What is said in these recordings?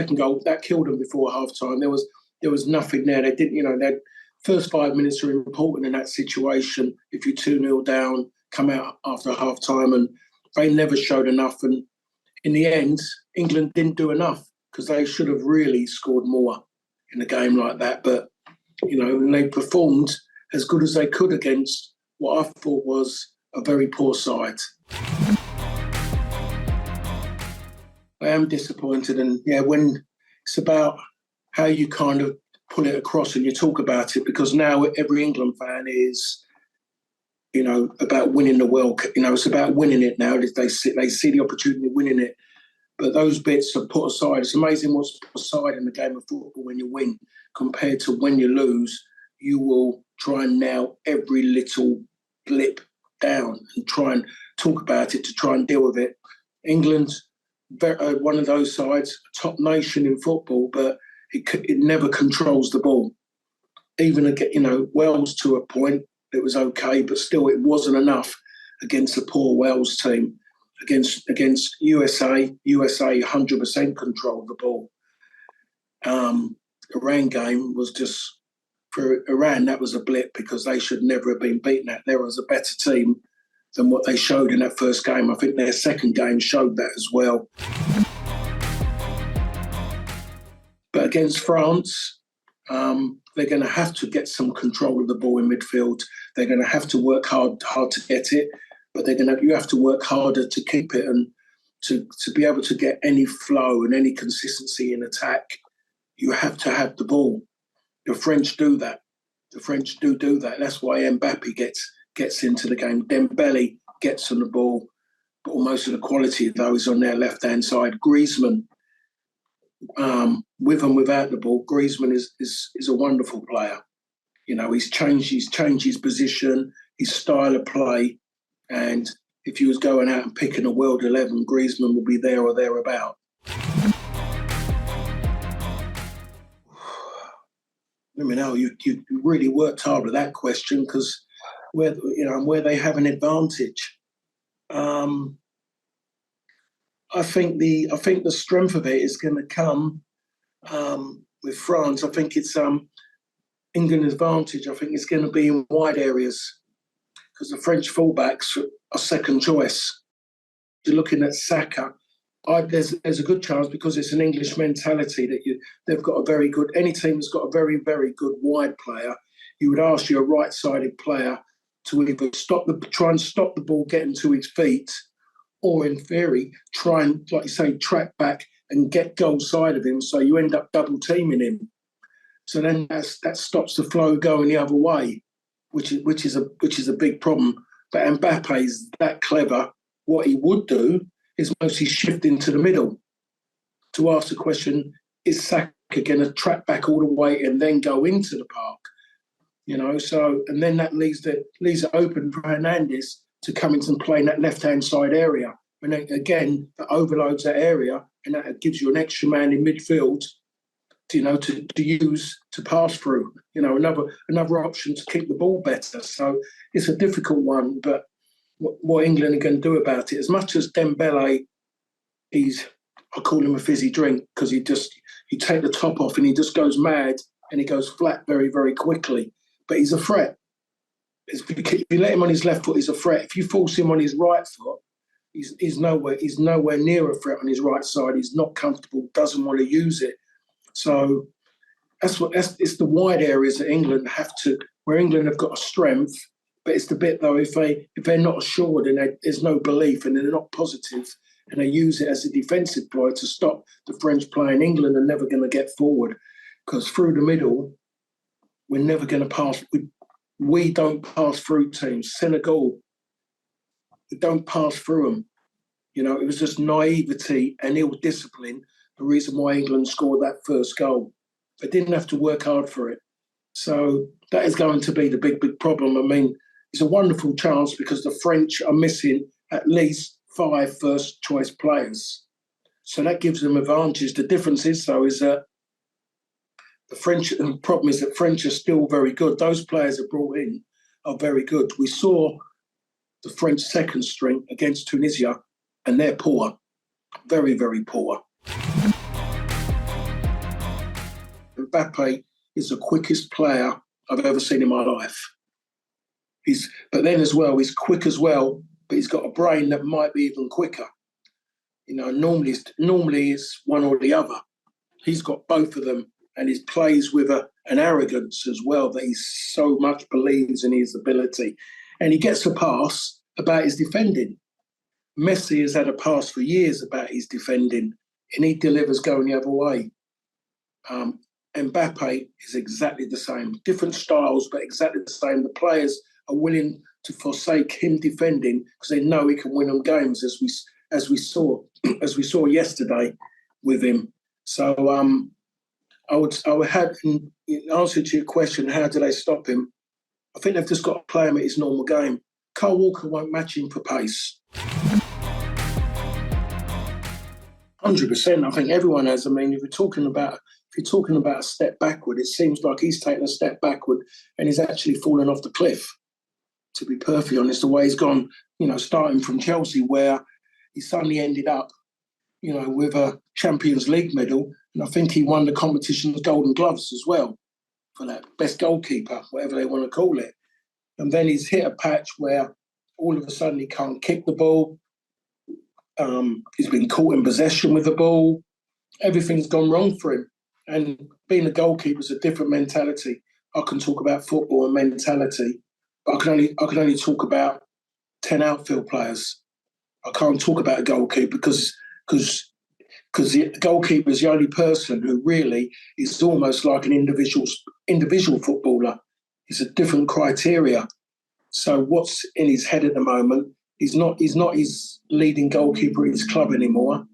second goal, that killed them before half time. There was nothing there. They didn't, that first 5 minutes are important in that situation. If you're 2-0 down, come out after half time, and they never showed enough. And in the end, England didn't do enough because they should have really scored more in a game like that. But, and they performed as good as they could against what I thought was a very poor side. I am disappointed, and when it's about how you kind of pull it across and you talk about it, because now every England fan is, about winning the World Cup. It's about winning it now. They see the opportunity of winning it, but those bits are put aside. It's amazing what's put aside in the game of football when you win compared to when you lose. You will try and nail every little blip down and try and talk about it to try and deal with it. England, one of those sides, top nation in football, but it never controls the ball. Even, Wales to a point, it was okay, but still it wasn't enough against a poor Wales team. Against USA 100% controlled the ball. Iran game was just, for Iran, that was a blip because they should never have been beaten. There was a better team than what they showed in that first game. I think their second game showed that as well. But against France, they're going to have to get some control of the ball in midfield. They're going to have to work hard to get it, but you have to work harder to keep it, and to be able to get any flow and any consistency in attack, you have to have the ball. The French do that. The French do that. That's why Mbappe gets into the game. Dembele gets on the ball, but most of the quality of those on their left-hand side. Griezmann, with and without the ball, Griezmann is a wonderful player. He's changed his position, his style of play, and if he was going out and picking a world 11, Griezmann will be there or thereabout. You really worked hard with that question, because where they have an advantage. I think the strength of it is going to come with France. I think it's England's advantage. I think it's going to be in wide areas, because the French fullbacks are second choice. You're looking at Saka. There's a good chance, because it's an English mentality, that they've got a very good. Any team that's got a very, very good wide player, you would ask your right-sided player to either try and stop the ball getting to his feet, or in theory, try and, like you say, track back and get goal side of him, so you end up double teaming him. So then that stops the flow going the other way, which is a big problem. But Mbappe's that clever. What he would do is mostly shift into the middle to ask the question: is Saka going to track back all the way and then go into the park? So, and then that leaves it open for Hernandez to come in and play in that left-hand side area. And then, again, that overloads that area, and that gives you an extra man in midfield to use to pass through. Another option to keep the ball better. So it's a difficult one, but what England are going to do about it? As much as Dembele, I call him a fizzy drink, because you take the top off and he just goes mad and he goes flat very, very quickly. But he's a threat. If you let him on his left foot, he's a threat. If you force him on his right foot, he's nowhere near a threat on his right side. He's not comfortable, doesn't want to use it. So it's the wide areas that England where England have got a strength. But it's the bit, though, if they're not assured and there's no belief and they're not positive, and they use it as a defensive ploy to stop the French playing, England are never going to get forward, because through the middle, we're never going to pass. We don't pass through teams. Senegal, we don't pass through them. It was just naivety and ill discipline, the reason why England scored that first goal. They didn't have to work hard for it. So that is going to be the big, big problem. I mean, it's a wonderful chance, because the French are missing at least 5 first-choice players. So that gives them advantage. The difference is that the problem is that French are still very good. Those players that brought in are very good. We saw the French second string against Tunisia, and they're poor. Very, very poor. Mbappe is the quickest player I've ever seen in my life. But then as well, he's quick as well, but he's got a brain that might be even quicker. Normally it's one or the other. He's got both of them, and he plays with an arrogance as well that he so much believes in his ability. And he gets a pass about his defending. Messi has had a pass for years about his defending, and he delivers going the other way. Mbappe is exactly the same. Different styles, but exactly the same. The players are willing to forsake him defending because they know he can win them games, as we saw yesterday with him. So I would have, in answer to your question, how do they stop him? I think they've just got to play him at his normal game. Kyle Walker won't match him for pace. 100%. I think everyone has. I mean, if you're talking about a step backward, it seems like he's taken a step backward and he's actually fallen off the cliff. To be perfectly honest, the way he's gone, starting from Chelsea, where he suddenly ended up, with a Champions League medal, and I think he won the competition's Golden Gloves as well for that best goalkeeper, whatever they want to call it. And then he's hit a patch where all of a sudden he can't kick the ball. He's been caught in possession with the ball. Everything's gone wrong for him. And being a goalkeeper is a different mentality. I can talk about football and mentality, but I can only talk about 10 outfield players. I can't talk about a goalkeeper because the goalkeeper is the only person who really is almost like an individual footballer. It's a different criteria. So what's in his head at the moment? He's not his leading goalkeeper at his club anymore.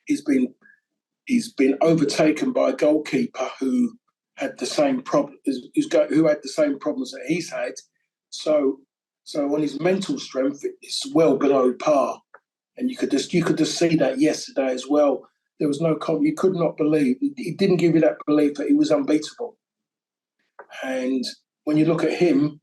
He's been overtaken by a goalkeeper who had the same problem, who had the same problems that he's had. So on his mental strength, it's well below par. And you could just see that yesterday as well. There was no you could not believe. He didn't give you that belief that he was unbeatable. And when you look at him,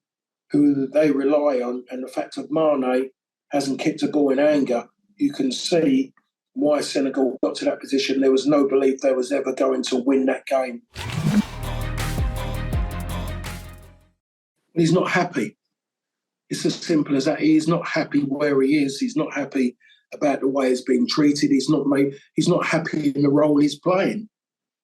who they rely on, and the fact that Mane hasn't kicked a ball in anger, you can see why Senegal got to that position. There was no belief they was ever going to win that game. He's not happy. It's as simple as that. He's not happy where he is. He's not happy about the way he's being treated. He's not happy in the role he's playing.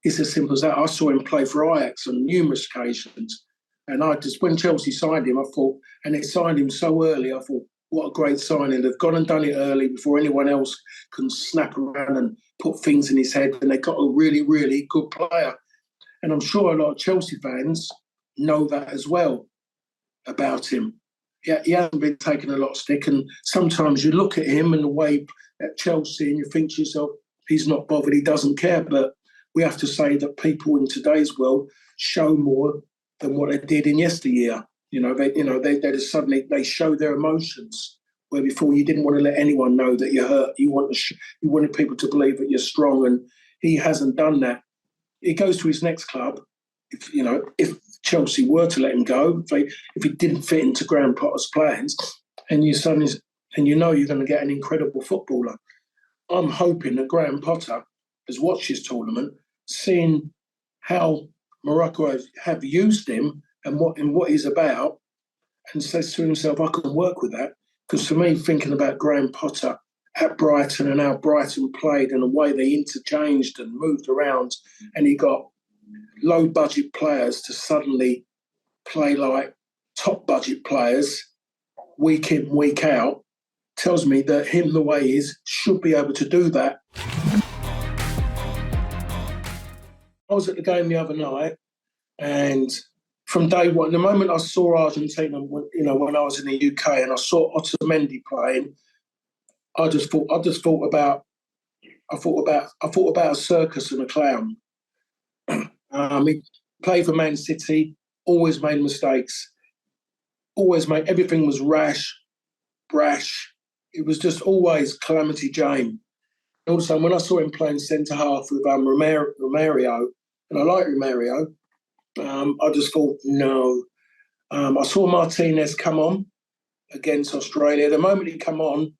It's as simple as that. I saw him play for Ajax on numerous occasions. And when Chelsea signed him, I thought, and they signed him so early, I thought, what a great signing. They've gone and done it early before anyone else can snap around and put things in his head. And they got a really, really good player. And I'm sure a lot of Chelsea fans know that as well about him. He hasn't been taking a lot of stick. And sometimes you look at him and the way at Chelsea and you think to yourself, he's not bothered, he doesn't care. But we have to say that people in today's world show more than what they did in yesteryear. They just suddenly they show their emotions where before you didn't want to let anyone know that you're hurt. You wanted people to believe that you're strong, and he hasn't done that. He goes to his next club. If Chelsea were to let him go, if he didn't fit into Graham Potter's plans, and you're going to get an incredible footballer. I'm hoping that Graham Potter has watched his tournament, seen how Morocco have used him and what he's about, and says to himself, I can work with that. Because for me, thinking about Graham Potter at Brighton and how Brighton played and the way they interchanged and moved around, and he got low-budget players to suddenly play like top-budget players week in, week out, tells me that him, the way he is, should be able to do that. I was at the game the other night, and from day one, the moment I saw Argentina, when I was in the UK and I saw Otamendi playing, I thought about a circus and a clown. He played for Man City, always made mistakes, everything was brash. It was just always Calamity Jane. Also, when I saw him playing centre half with Romario, and I like Romario, I just thought, no. I saw Martinez come on against Australia. The moment he come on,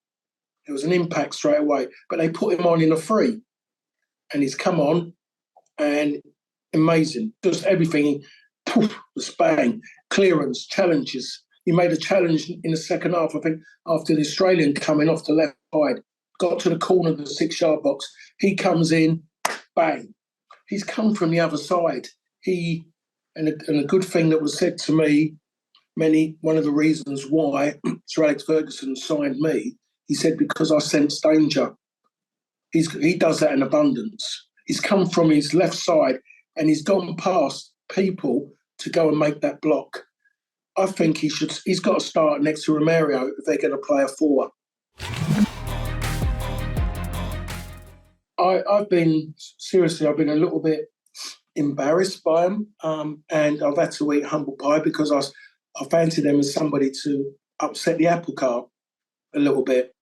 there was an impact straight away. But they put him on in a free. And he's come on, and amazing. Just everything, poof, was bang. Clearance, challenges. He made a challenge in the second half, I think, after the Australian coming off the left side, got to the corner of the 6-yard box. He comes in, bang. He's come from the other side. And a good thing that was said to me, one of the reasons why Sir Alex Ferguson signed me, he said, because I sense danger. He does that in abundance. He's come from his left side and he's gone past people to go and make that block. I think he's got to start next to Romero if they're going to play a 4. I've been a little bit embarrassed by him, and I've had to eat humble pie because I fancied them as somebody to upset the apple cart a little bit.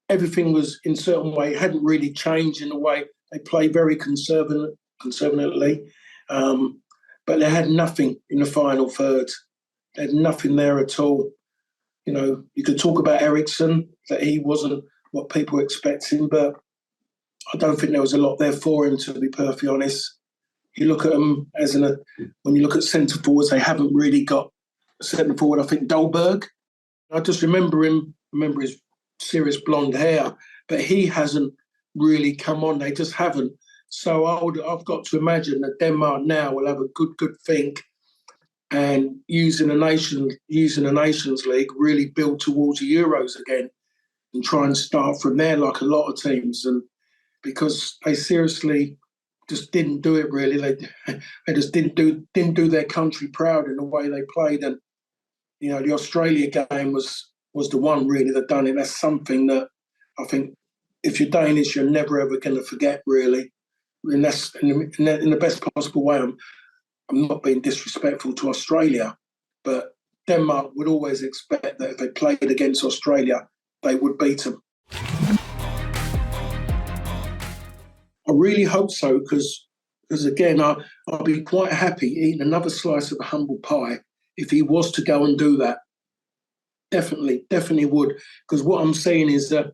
Everything was in a certain way, hadn't really changed in a way. They play very conservatively, but they had nothing in the final third. They had nothing there at all. You know, you could talk about Ericsson, that he wasn't what people were expecting, but I don't think there was a lot there for him, to be perfectly honest. You look at them when you look at centre forwards, they haven't really got a centre forward. I think Dolberg. I just remember his serious blonde hair, but he hasn't really come on. They just haven't. So I've got to imagine that Denmark now will have a good think and using the Nations League, really build towards the Euros again and try and start from there like a lot of teams. And because they seriously just didn't do it really. They just didn't do their country proud in the way they played. And you know, the Australia game was the one really that done it. That's something that I think if you're Danish, you're never ever going to forget really. And that's in the best possible way. I'm not being disrespectful to Australia, but Denmark would always expect that if they played against Australia, they would beat them. I really hope so, because again, I'll be quite happy eating another slice of a humble pie if he was to go and do that. Definitely would, because what I'm seeing is a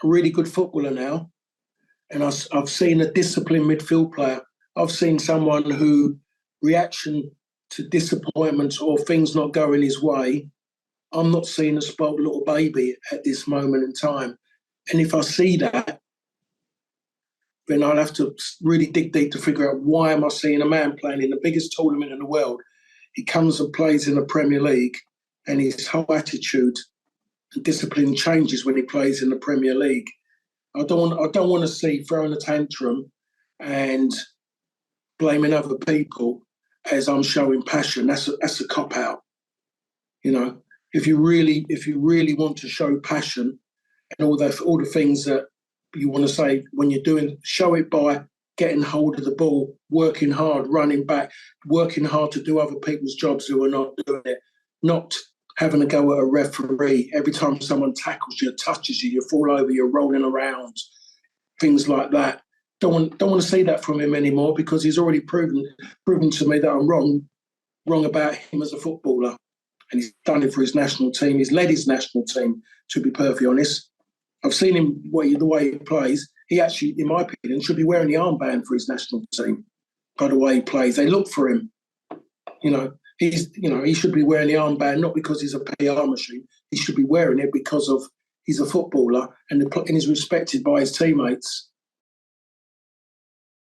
really good footballer now, and I've seen a disciplined midfield player. I've seen someone who reaction to disappointments or things not going his way, I'm not seeing a spoiled little baby at this moment in time. And if I see that, then I'll have to really dig deep to figure out why am I seeing a man playing in the biggest tournament in the world. He comes and plays in the Premier League and his whole attitude and discipline changes when he plays in the Premier League. I don't want to see throwing a tantrum and blaming other people as I'm showing passion. That's a cop out. You know, if you really want to show passion and all the things that you want to say when you're doing, show it by getting hold of the ball, working hard, running back, working hard to do other people's jobs who are not doing it, not having a go at a referee. Every time someone tackles you, touches you, you fall over, you're rolling around, things like that. Don't want to see that from him anymore, because he's already proven to me that I'm wrong about him as a footballer. And he's done it for his national team. He's led his national team, to be perfectly honest. I've seen him the way he plays. He actually, in my opinion, should be wearing the armband for his national team. By the way he plays, they look for him. He should be wearing the armband not because he's a PR machine. He should be wearing it because of he's a footballer and he's respected by his teammates.